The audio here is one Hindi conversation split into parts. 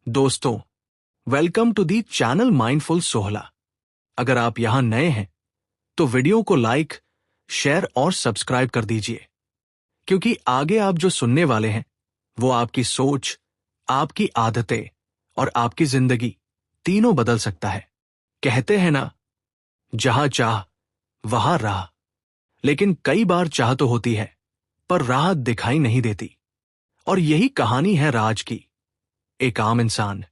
दोस्तों, welcome to the channel mindful सोहला। अगर आप यहां नए हैं तो वीडियो को लाइक, शेयर और सब्सक्राइब कर दीजिए, क्योंकि आगे आप जो सुनने वाले हैं वो आपकी सोच, आपकी आदतें और आपकी जिंदगी तीनों बदल सकता है। कहते हैं ना, जहां चाह वहां राह। लेकिन कई बार चाह तो होती है पर राह दिखाई नहीं देती। और यही कहानी है राज की, एक आम इंसान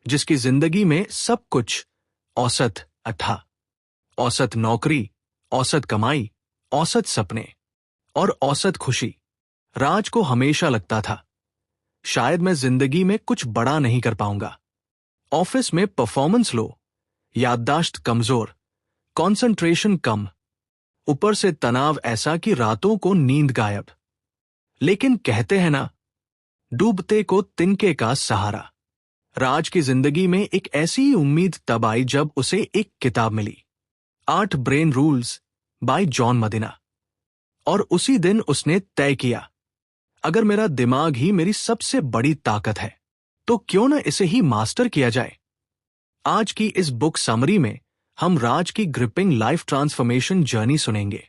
जिसकी जिंदगी में सब कुछ औसत था। औसत नौकरी, औसत कमाई, औसत सपने और औसत खुशी। राज को हमेशा लगता था, शायद मैं जिंदगी में कुछ बड़ा नहीं कर पाऊंगा। ऑफिस में परफॉर्मेंस लो, याददाश्त कमजोर, कंसंट्रेशन कम, ऊपर से तनाव ऐसा कि रातों को नींद गायब। लेकिन कहते हैं ना, डूबते को तिनके का सहारा। राज की जिंदगी में एक ऐसी उम्मीद तब आई जब उसे एक किताब मिली, 8 brain rules by John Medina. और उसी दिन उसने तय किया, अगर मेरा दिमाग ही मेरी सबसे बड़ी ताकत है तो क्यों न इसे ही मास्टर किया जाए। आज की इस बुक समरी में हम राज की ग्रिपिंग लाइफ ट्रांसफॉर्मेशन जर्नी सुनेंगे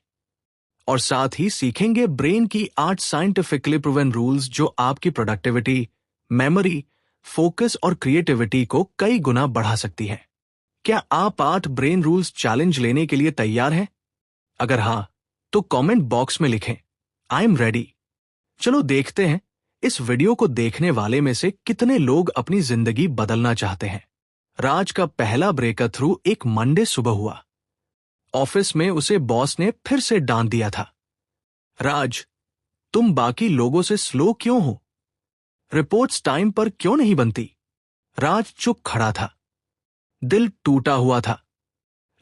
और साथ ही सीखेंगे ब्रेन की 8 साइंटिफिकली प्रूवन रूल्स जो आपकी प्रोडक्टिविटी, मेमोरी, फोकस और क्रिएटिविटी को कई गुना बढ़ा सकती है। क्या आप 8 ब्रेन रूल्स चैलेंज लेने के लिए तैयार हैं? अगर हां, तो कमेंट बॉक्स में लिखें, आई एम रेडी। चलो देखते हैं, इस वीडियो को देखने वाले में से कितने लोग अपनी जिंदगी बदलना चाहते हैं। राज का पहला ब्रेक थ्रू एक मंडे सुबह हुआ। ऑफिस में उसे बॉस ने फिर से डांट दिया था, राज, तुम बाकी लोगों से स्लो क्यों हो? रिपोर्ट्स टाइम पर क्यों नहीं बनती? राज चुप खड़ा था, दिल टूटा हुआ था।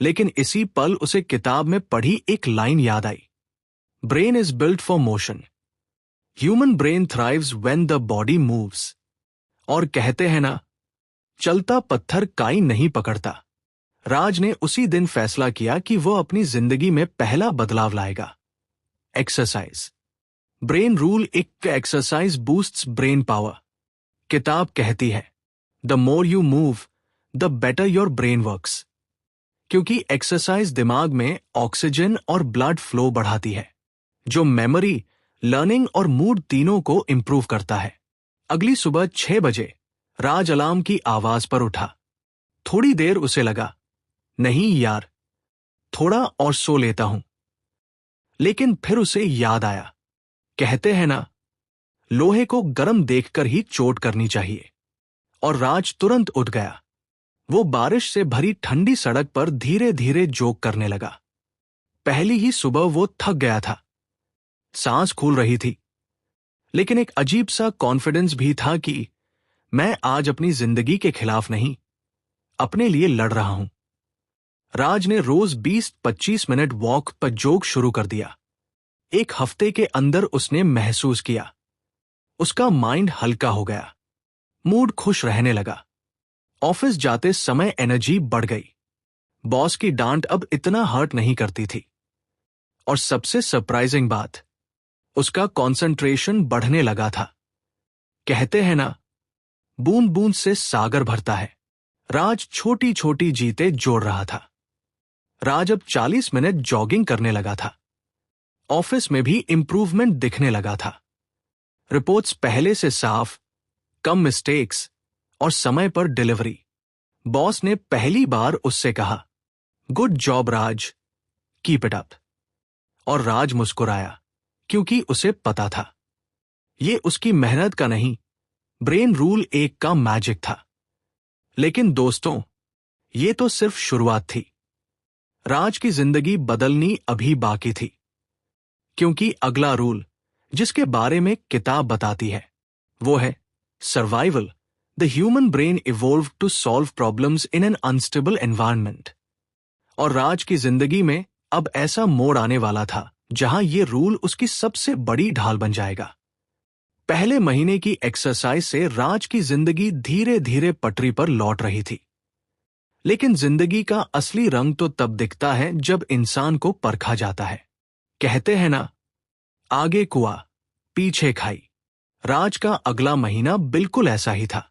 लेकिन इसी पल उसे किताब में पढ़ी एक लाइन याद आई, brain is built for motion, human brain thrives when the body moves. और कहते हैं ना, चलता पत्थर काई नहीं पकड़ता। राज ने उसी दिन फैसला किया कि वो अपनी जिंदगी में पहला बदलाव लाएगा, exercise. Brain rule 1, exercise boosts brain power. किताब कहती है, the more you move the better your brain works. क्योंकि एक्सरसाइज दिमाग में ऑक्सीजन और ब्लड फ्लो बढ़ाती है, जो मेमोरी, लर्निंग और मूड तीनों को इंप्रूव करता है। अगली सुबह 6 बजे राज अलार्म की आवाज पर उठा। थोड़ी देर उसे लगा, नहीं यार, थोड़ा और सो लेता हूं। लेकिन फिर उसे याद आया, कहते हैं ना, लोहे को गर्म देखकर ही चोट करनी चाहिए। और राज तुरंत उठ गया। वो बारिश से भरी ठंडी सड़क पर धीरे धीरे जॉग करने लगा। पहली ही सुबह वो थक गया था, सांस फूल रही थी, लेकिन एक अजीब सा कॉन्फिडेंस भी था कि मैं आज अपनी जिंदगी के खिलाफ नहीं, अपने लिए लड़ रहा हूं। राज ने रोज 20-25 मिनट वॉक पर जॉग शुरू कर दिया। एक हफ्ते के अंदर उसने महसूस किया, उसका माइंड हल्का हो गया, मूड खुश रहने लगा। ऑफिस जाते समय एनर्जी बढ़ गई, बॉस की डांट अब इतना हर्ट नहीं करती थी। और सबसे सरप्राइजिंग बात, उसका कंसंट्रेशन बढ़ने लगा था। कहते हैं ना, बूंद बूंद से सागर भरता है। राज छोटी छोटी जीतें जोड़ रहा था। राज अब 40 मिनट जॉगिंग करने लगा था। ऑफिस में भी इंप्रूवमेंट दिखने लगा था। रिपोर्ट्स पहले से साफ, कम मिस्टेक्स और समय पर डिलीवरी। बॉस ने पहली बार उससे कहा, good job Raj, keep it up. और राज मुस्कुराया, क्योंकि उसे पता था, ये उसकी मेहनत का नहीं, ब्रेन रूल 1 का मैजिक था। लेकिन दोस्तों, ये तो सिर्फ शुरुआत थी। राज की जिंदगी बदलनी अभी बाकी थी, क्योंकि अगला रूल जिसके बारे में किताब बताती है वो है survival. The human brain evolve to solve problems in an unstable environment. और राज की जिंदगी में अब ऐसा मोड़ आने वाला था जहां ये रूल उसकी सबसे बड़ी ढाल बन जाएगा। पहले महीने की एक्सरसाइज से राज की जिंदगी धीरे धीरे पटरी पर लौट रही थी। लेकिन जिंदगी का असली रंग तो तब दिखता है जब इंसान को परखा जाता है। कहते हैं ना, आगे कुआं पीछे खाई। राज का अगला महीना बिल्कुल ऐसा ही था।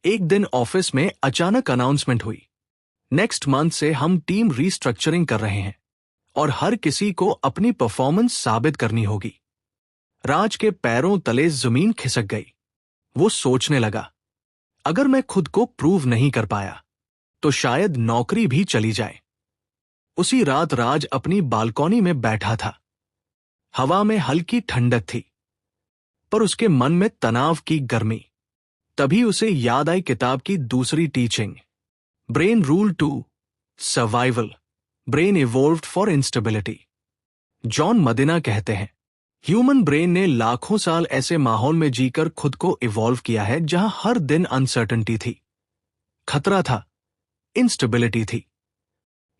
एक दिन ऑफिस में अचानक अनाउंसमेंट हुई, नेक्स्ट मंथ से हम टीम रीस्ट्रक्चरिंग कर रहे हैं और हर किसी को अपनी परफॉर्मेंस साबित करनी होगी। राज के पैरों तले जमीन खिसक गई। वो सोचने लगा, अगर मैं खुद को प्रूव नहीं कर पाया तो शायद नौकरी भी चली जाए। उसी रात राज अपनी बालकनी में बैठा था। हवा में हल्की ठंडक थी, पर उसके मन में तनाव की गर्मी। तभी उसे याद आई किताब की दूसरी teaching, brain rule 2, survival, brain evolved for instability. John Medina कहते हैं, ह्यूमन ब्रेन ने लाखों साल ऐसे माहौल में जीकर खुद को इवॉल्व किया है जहां हर दिन अनसर्टेनिटी थी, खतरा था, इंस्टेबिलिटी थी।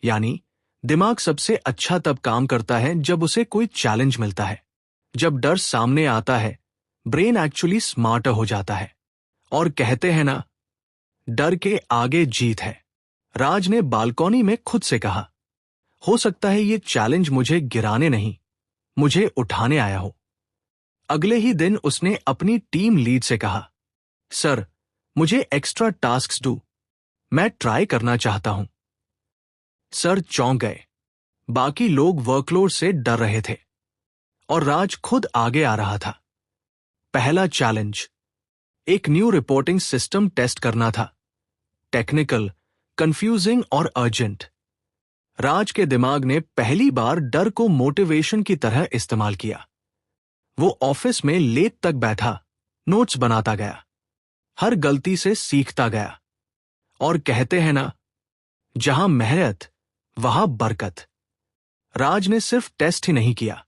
यानी दिमाग सबसे अच्छा तब काम करता है जब उसे कोई चैलेंज मिलता है। जब डर सामने आता है, ब्रेन एक्चुअली स्मार्टर हो जाता है। और कहते हैं ना, डर के आगे जीत है। राज ने बालकनी में खुद से कहा, हो सकता है ये चैलेंज मुझे गिराने नहीं, मुझे उठाने आया हो। अगले ही दिन उसने अपनी टीम लीड से कहा, सर, मुझे एक्स्ट्रा टास्क्स दो, मैं ट्राई करना चाहता हूं। सर चौंक गए। बाकी लोग वर्कलोड से डर रहे थे और राज खुद आगे आ रहा था। पहला चैलेंज, एक न्यू रिपोर्टिंग सिस्टम टेस्ट करना था, टेक्निकल, कंफ्यूजिंग और अर्जेंट। राज के दिमाग ने पहली बार डर को मोटिवेशन की तरह इस्तेमाल किया। वो ऑफिस में लेट तक बैठा, नोट्स बनाता गया, हर गलती से सीखता गया। और कहते हैं ना, जहां मेहनत वहां बरकत। राज ने सिर्फ टेस्ट ही नहीं किया,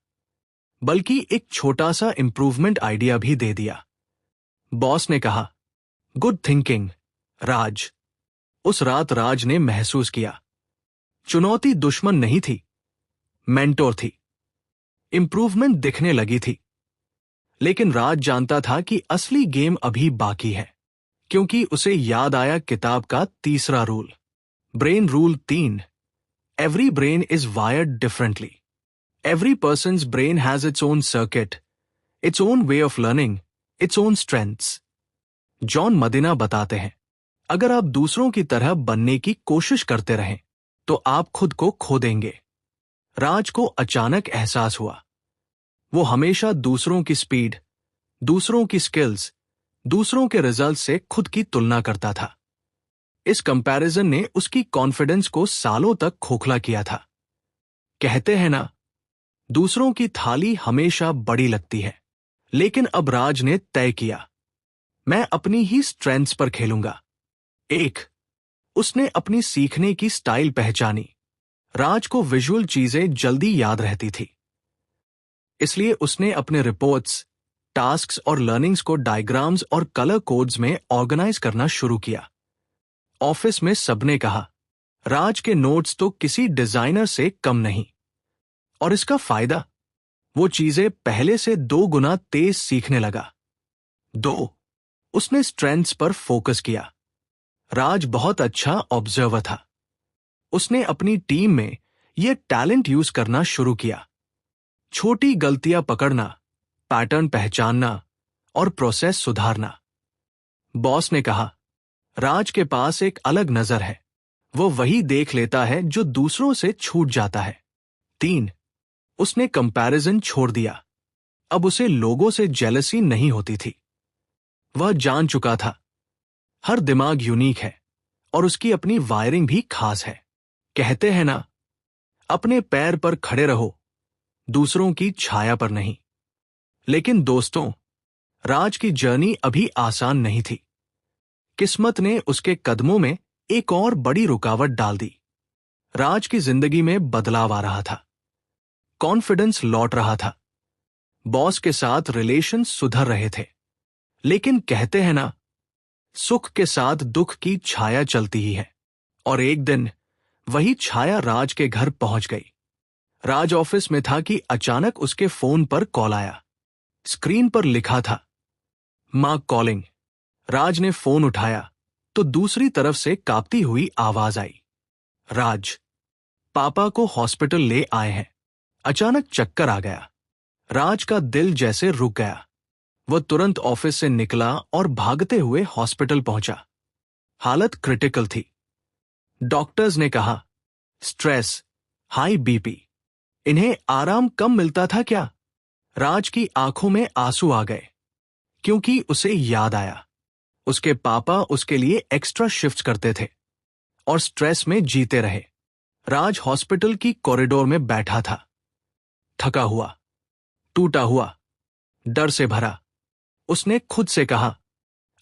बल्कि एक छोटा सा इंप्रूवमेंट आइडिया भी दे दिया। बॉस ने कहा, गुड थिंकिंग राज। उस रात राज ने महसूस किया, चुनौती दुश्मन नहीं थी, मेंटोर थी। इंप्रूवमेंट दिखने लगी थी। लेकिन राज जानता था कि असली गेम अभी बाकी है, क्योंकि उसे याद आया किताब का तीसरा rule, brain rule 3, every brain is wired differently. Every person's brain has its own circuit, its own way of learning, its own strengths. John Medina बताते हैं, अगर आप दूसरों की तरह बनने की कोशिश करते रहें तो आप खुद को खो देंगे। राज को अचानक एहसास हुआ, वो हमेशा दूसरों की स्पीड, दूसरों की स्किल्स, दूसरों के रिजल्ट से खुद की तुलना करता था। इस कंपैरिजन ने उसकी कॉन्फिडेंस को सालों तक खोखला किया था। कहते हैं ना, दूसरों की थाली हमेशा बड़ी लगती है। लेकिन अब राज ने तय किया, मैं अपनी ही स्ट्रेंथ्स पर खेलूंगा। एक, उसने अपनी सीखने की स्टाइल पहचानी। राज को विजुअल चीजें जल्दी याद रहती थी, इसलिए उसने अपने रिपोर्ट्स, टास्क्स और लर्निंग्स को डायग्राम्स और कलर कोड्स में ऑर्गेनाइज करना शुरू किया। ऑफिस में सबने कहा, राज के नोट्स तो किसी डिजाइनर से कम नहीं। और इसका फायदा, वो चीजें पहले से 2 गुना तेज सीखने लगा। 2, उसने स्ट्रेंथ्स पर फोकस किया। राज बहुत अच्छा ऑब्जर्वर था। उसने अपनी टीम में यह टैलेंट यूज करना शुरू किया, छोटी गलतियां पकड़ना, पैटर्न पहचानना और प्रोसेस सुधारना। बॉस ने कहा, राज के पास एक अलग नजर है, वो वही देख लेता है जो दूसरों से छूट जाता है। 3, उसने कंपैरिजन छोड़ दिया। अब उसे लोगों से जेलसी नहीं होती थी। वह जान चुका था, हर दिमाग यूनिक है और उसकी अपनी वायरिंग भी खास है। कहते हैं ना, अपने पैर पर खड़े रहो, दूसरों की छाया पर नहीं। लेकिन दोस्तों, राज की जर्नी अभी आसान नहीं थी। किस्मत ने उसके कदमों में एक और बड़ी रुकावट डाल दी। राज की जिंदगी में बदलाव आ रहा था, कॉन्फिडेंस लौट रहा था, बॉस के साथ रिलेशन सुधर रहे थे। लेकिन कहते हैं ना, सुख के साथ दुख की छाया चलती ही है। और एक दिन वही छाया राज के घर पहुंच गई। राज ऑफिस में था कि अचानक उसके फोन पर कॉल आया। स्क्रीन पर लिखा था, मां कॉलिंग। राज ने फोन उठाया तो दूसरी तरफ से कांपती हुई आवाज आई, राज, पापा को हॉस्पिटल ले आए हैं। अचानक चक्कर आ गया। राज का दिल जैसे रुक गया। वह तुरंत ऑफिस से निकला और भागते हुए हॉस्पिटल पहुंचा। हालत क्रिटिकल थी। डॉक्टर्स ने कहा, स्ट्रेस, हाई बीपी। इन्हें आराम कम मिलता था क्या? राज की आंखों में आंसू आ गए, क्योंकि उसे याद आया उसके पापा उसके लिए एक्स्ट्रा शिफ्ट्स करते थे और स्ट्रेस में जीते रहे। राज हॉस्पिटल की कॉरिडोर में बैठा था, थका हुआ, टूटा हुआ, डर से भरा। उसने खुद से कहा,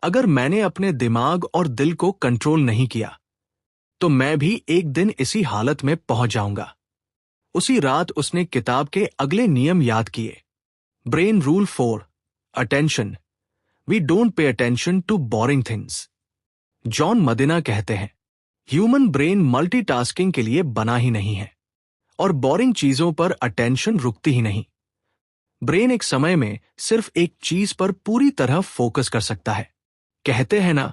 अगर मैंने अपने दिमाग और दिल को कंट्रोल नहीं किया तो मैं भी एक दिन इसी हालत में पहुंच जाऊंगा। उसी रात उसने किताब के अगले नियम याद किए। Brain rule 4, attention. We don't pay attention to boring things. John Medina कहते हैं, ह्यूमन ब्रेन मल्टीटास्किंग के लिए बना ही नहीं है और बोरिंग चीजों पर अटेंशन रुकती ही नहीं। ब्रेन एक समय में सिर्फ एक चीज पर पूरी तरह फोकस कर सकता है। कहते हैं ना,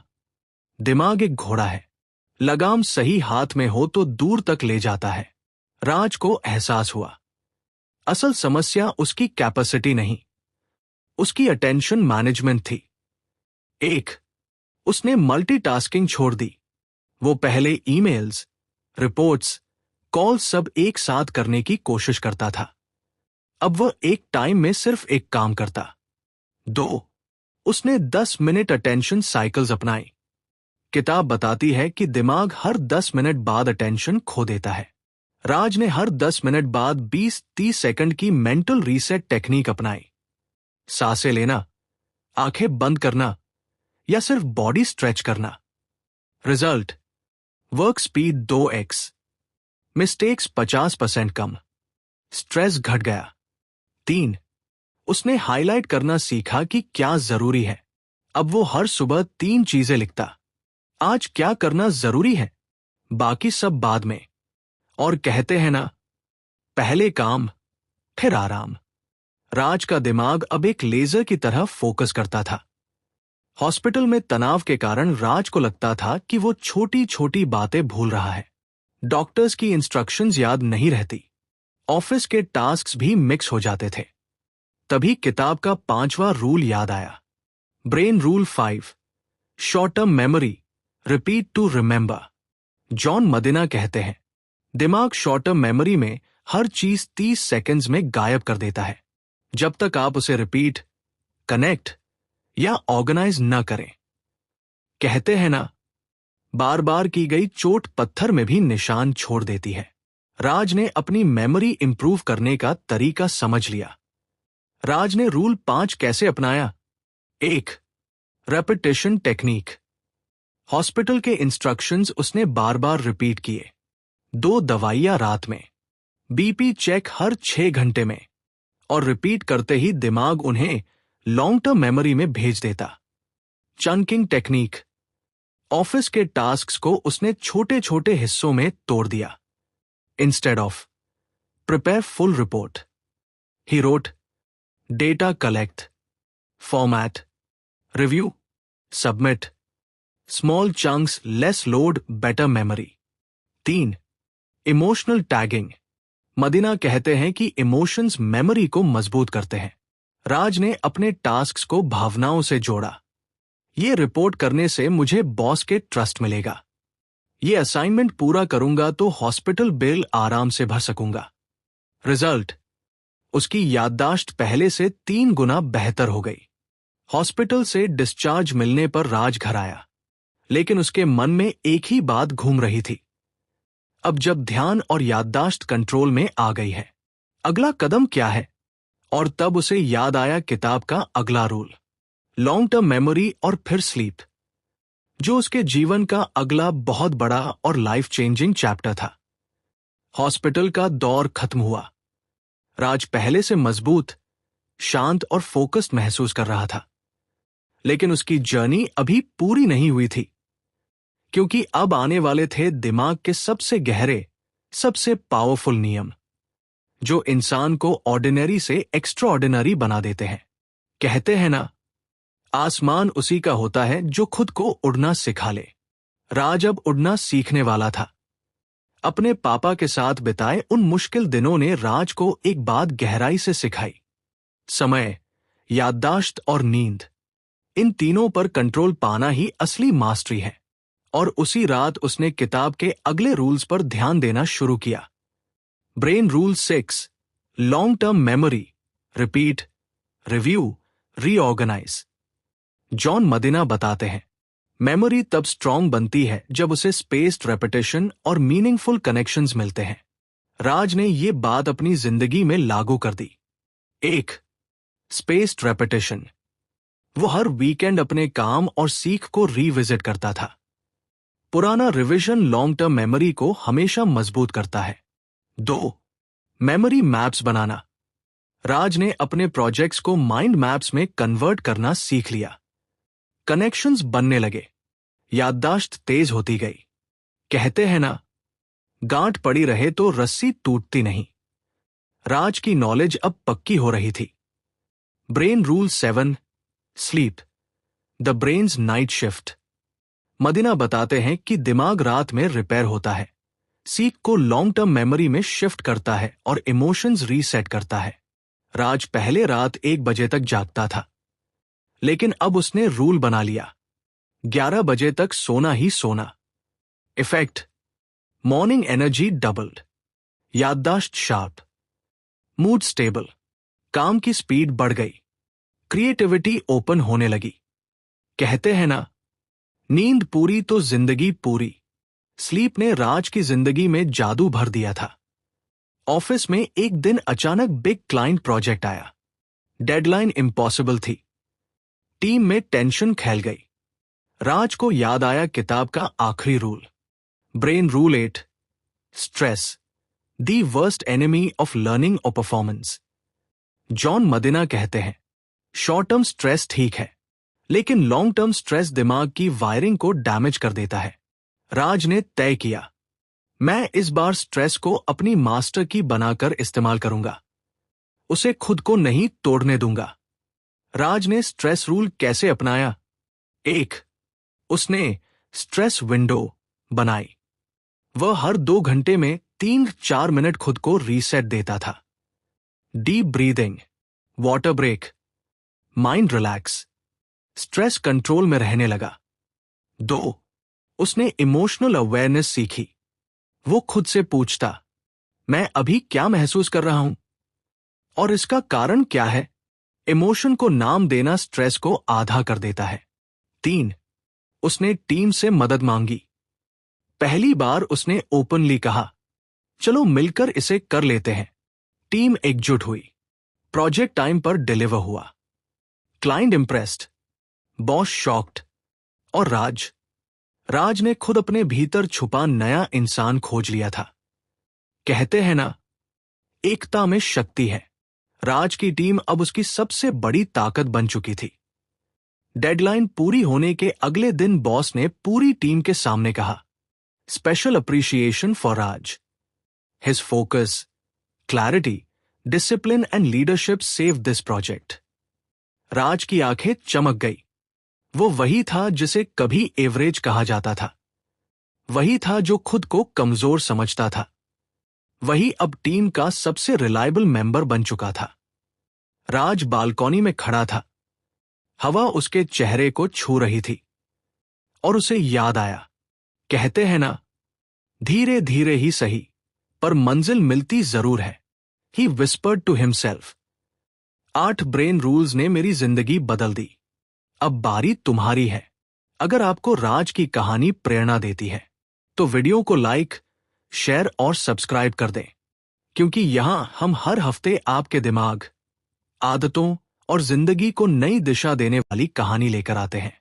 दिमाग एक घोड़ा है, लगाम सही हाथ में हो तो दूर तक ले जाता है। राज को एहसास हुआ, असल समस्या उसकी कैपेसिटी नहीं, उसकी अटेंशन मैनेजमेंट थी। एक, उसने मल्टीटास्किंग छोड़ दी। वो पहले ईमेल्स, रिपोर्ट्स, कॉल्स सब एक साथ करने की कोशिश करता था। अब वह एक टाइम में सिर्फ एक काम करता। 2, उसने 10 मिनट अटेंशन साइकिल्स अपनाई। किताब बताती है कि दिमाग हर 10 मिनट बाद अटेंशन खो देता है। राज ने हर 10 मिनट बाद 20-30 सेकंड की मेंटल रीसेट टेक्निक अपनाई। सांसें लेना, आंखें बंद करना या सिर्फ बॉडी स्ट्रेच करना। Result, work speed 2x, mistakes 50% कम, स्ट्रेस घट गया। 3, उसने हाईलाइट करना सीखा कि क्या जरूरी है। अब वो हर सुबह 3 चीजें लिखता। आज क्या करना जरूरी है, बाकी सब बाद में। और कहते हैं ना, पहले काम फिर आराम। राज का दिमाग अब एक लेजर की तरह फोकस करता था। हॉस्पिटल में तनाव के कारण राज को लगता था कि वो छोटी छोटी बातें भूल रहा है। डॉक्टर्स की इंस्ट्रक्शंस याद नहीं रहती, ऑफिस के टास्क्स भी मिक्स हो जाते थे। तभी किताब का 5वां रूल याद आया। Brain rule 5, short term memory, repeat to remember. John Medina कहते हैं, दिमाग शॉर्ट टर्म मेमोरी में हर चीज 30 सेकंड्स में गायब कर देता है, जब तक आप उसे रिपीट, कनेक्ट या ऑर्गेनाइज न करें। कहते हैं ना, बार बार की गई चोट पत्थर में भी निशान छोड़ देती है। राज ने अपनी मेमोरी इंप्रूव करने का तरीका समझ लिया। राज ने रूल 5 कैसे अपनाया? 1, रेपिटेशन टेक्निक। हॉस्पिटल के इंस्ट्रक्शंस उसने बार बार रिपीट किए। 2 दवाइयां रात में, बीपी चेक हर 6 घंटे में, और रिपीट करते ही दिमाग उन्हें लॉन्ग टर्म मेमोरी में भेज देता। Chunking technique. ऑफिस के टास्क्स को उसने छोटे छोटे हिस्सों में तोड़ दिया। Instead of prepare full report, he wrote data collect, format, review, submit, small chunks, less load, better memory. 3, emotional tagging. Medina कहते हैं कि इमोशंस मेमोरी को मजबूत करते हैं। राज ने अपने टास्क्स को भावनाओं से जोड़ा। ये रिपोर्ट करने से मुझे बॉस के ट्रस्ट मिलेगा, ये असाइनमेंट पूरा करूंगा तो हॉस्पिटल बिल आराम से भर सकूंगा। रिजल्ट, उसकी याददाश्त पहले से 3 गुना बेहतर हो गई। हॉस्पिटल से डिस्चार्ज मिलने पर राज घर आया, लेकिन उसके मन में एक ही बात घूम रही थी। अब जब ध्यान और याददाश्त कंट्रोल में आ गई है, अगला कदम क्या है? और तब उसे याद आया किताब का अगला रूल, लॉन्ग टर्म मेमोरी और फिर स्लीप, जो उसके जीवन का अगला बहुत बड़ा और लाइफ चेंजिंग चैप्टर था। हॉस्पिटल का दौर खत्म हुआ। राज पहले से मजबूत, शांत और फोकस्ड महसूस कर रहा था। लेकिन उसकी जर्नी अभी पूरी नहीं हुई थी, क्योंकि अब आने वाले थे दिमाग के सबसे गहरे, सबसे पावरफुल नियम, जो इंसान को ऑर्डिनरी से एक्स्ट्रा ऑर्डिनरी बना देते हैं। कहते हैं ना, आसमान उसी का होता है जो खुद को उड़ना सिखा ले। राज अब उड़ना सीखने वाला था। अपने पापा के साथ बिताए उन मुश्किल दिनों ने राज को एक बात गहराई से सिखाई। समय, याददाश्त और नींद, इन तीनों पर कंट्रोल पाना ही असली मास्टरी है। और उसी रात उसने किताब के अगले रूल्स पर ध्यान देना शुरू किया। Brain rule 6, long term memory, repeat, review, reorganise. John Medina बताते हैं, मेमोरी तब स्ट्रांग बनती है जब उसे स्पेस्ड रेपिटेशन और मीनिंगफुल कनेक्शंस मिलते हैं। राज ने ये बात अपनी जिंदगी में लागू कर दी। 1. Spaced repetition. वो हर वीकेंड अपने काम और सीख को रीविजिट करता था। पुराना रिवीजन लॉन्ग टर्म मेमोरी को हमेशा मजबूत करता है। 2. मेमोरी मैप्स बनाना। राज ने अपने प्रोजेक्ट्स को माइंड मैप्स में कन्वर्ट करना सीख लिया। कनेक्शंस बनने लगे, याददाश्त तेज होती गई। कहते हैं ना, गांठ पड़ी रहे तो रस्सी टूटती नहीं। राज की नॉलेज अब पक्की हो रही थी। Brain rule 7, sleep, the brain's night shift. Medina बताते हैं कि दिमाग रात में रिपेयर होता है, सीख को लॉन्ग टर्म मेमोरी में शिफ्ट करता है और इमोशंस रीसेट करता है। राज पहले रात 1 बजे तक जागता था, लेकिन अब उसने रूल बना लिया, 11 बजे तक सोना ही सोना। इफेक्ट, मॉर्निंग एनर्जी डबल्ड, याददाश्त शार्प, मूड स्टेबल, काम की स्पीड बढ़ गई, क्रिएटिविटी ओपन होने लगी। कहते हैं ना, नींद पूरी तो जिंदगी पूरी। स्लीप ने राज की जिंदगी में जादू भर दिया था। ऑफिस में एक दिन अचानक बिग क्लाइंट प्रोजेक्ट आया। डेडलाइन इम्पॉसिबल थी। टीम में टेंशन फैल गई। राज को याद आया किताब का आखिरी rule, brain rule 8, stress, the worst enemy of learning और परफॉर्मेंस। जॉन मदीना कहते हैं, शॉर्ट टर्म स्ट्रेस ठीक है, लेकिन लॉन्ग टर्म स्ट्रेस दिमाग की वायरिंग को डैमेज कर देता है। राज ने तय किया, मैं इस बार स्ट्रेस को अपनी मास्टर की बनाकर इस्तेमाल करूंगा, उसे खुद को नहीं तोड़ने दूंगा। राज ने स्ट्रेस रूल कैसे अपनाया? 1. उसने स्ट्रेस विंडो बनाई। वह हर 2 घंटे में 3-4 मिनट खुद को रीसेट देता था। Deep breathing, water break, mind relax, stress control में रहने लगा। 2. उसने इमोशनल अवेयरनेस सीखी। वो खुद से पूछता, मैं अभी क्या महसूस कर रहा हूं और इसका कारण क्या है? इमोशन को नाम देना स्ट्रेस को आधा कर देता है। 3. उसने टीम से मदद मांगी। पहली बार उसने ओपनली कहा, चलो मिलकर इसे कर लेते हैं। टीम एकजुट हुई, प्रोजेक्ट टाइम पर डिलीवर हुआ। क्लाइंट इंप्रेस्ड, बॉस शॉक्ड और राज ने खुद अपने भीतर छुपा नया इंसान खोज लिया था। कहते हैं ना, एकता में शक्ति है। राज की टीम अब उसकी सबसे बड़ी ताकत बन चुकी थी। डेडलाइन पूरी होने के अगले दिन बॉस ने पूरी टीम के सामने कहा, special appreciation for Raj. His focus, clarity, discipline and leadership save this project. Raj की आंखें चमक गई। वो वही था जिसे कभी एवरेज कहा जाता था। वही था जो खुद को कमजोर समझता था। वही अब टीम का सबसे रिलायबल मेंबर बन चुका था। राज बालकॉनी में खड़ा था। हवा उसके चेहरे को छू रही थी और उसे याद आया, कहते हैं ना, धीरे धीरे ही सही पर मंजिल मिलती जरूर है। He whispered to himself. 8 brain rules ने मेरी जिंदगी बदल दी। अब बारी तुम्हारी है। अगर आपको राज की कहानी प्रेरणा देती है तो वीडियो को लाइक, शेयर और सब्सक्राइब कर दें, क्योंकि यहां हम हर हफ्ते आपके दिमाग, आदतों और जिंदगी को नई दिशा देने वाली कहानी लेकर आते हैं।